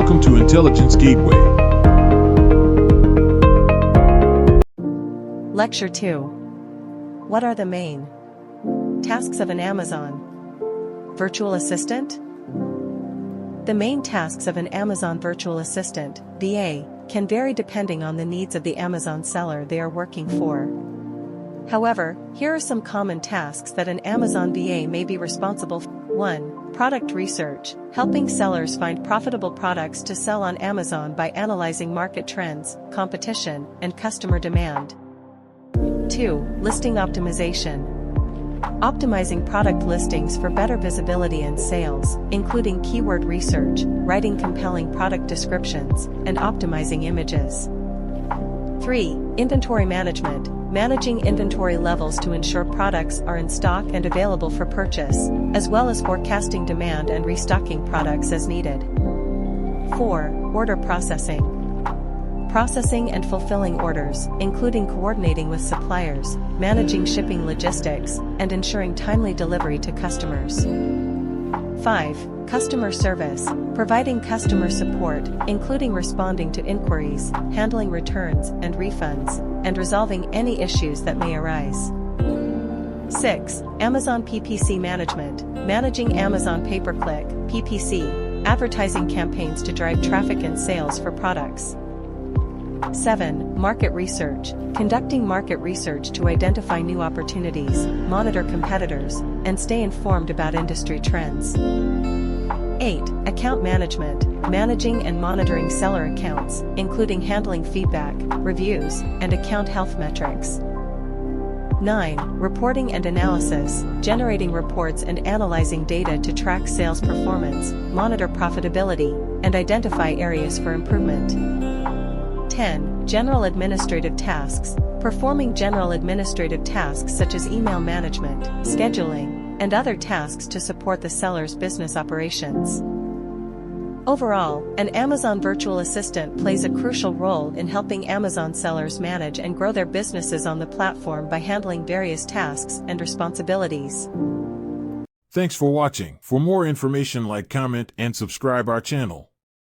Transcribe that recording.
Welcome to Intelligence Gateway. Lecture 2. What are the main tasks of an Amazon virtual assistant? The main tasks of an Amazon virtual assistant, VA, can vary depending on the needs of the Amazon seller they are working for. However, here are some common tasks that an Amazon VA may be responsible for. 1. Product research, helping sellers find profitable products to sell on Amazon by analyzing market trends, competition, and customer demand. 2. Listing optimization, optimizing product listings for better visibility and sales, including keyword research, writing compelling product descriptions, and optimizing images. 3. Inventory management, managing inventory levels to ensure products are in stock and available for purchase, as well as forecasting demand and restocking products as needed. 4. Order processing, processing and fulfilling orders, including coordinating with suppliers, managing shipping logistics, and ensuring timely delivery to customers. 5. Customer service, providing customer support, including responding to inquiries, handling returns and refunds, and resolving any issues that may arise. 6. Amazon PPC management, managing Amazon pay-per-click, PPC, advertising campaigns to drive traffic and sales for products. 7. Market research, conducting market research to identify new opportunities, monitor competitors, and stay informed about industry trends. 8. Account management, managing and monitoring seller accounts, including handling feedback, reviews, and account health metrics. 9. Reporting and analysis, generating reports and analyzing data to track sales performance, monitor profitability, and identify areas for improvement. 10. General administrative tasks, performing general administrative tasks such as email management, scheduling, and other tasks to support the seller's business operations. Overall, an Amazon virtual assistant plays a crucial role in helping Amazon sellers manage and grow their businesses on the platform by handling various tasks and responsibilities. Thanks for watching. For more information, like, comment, and subscribe our channel.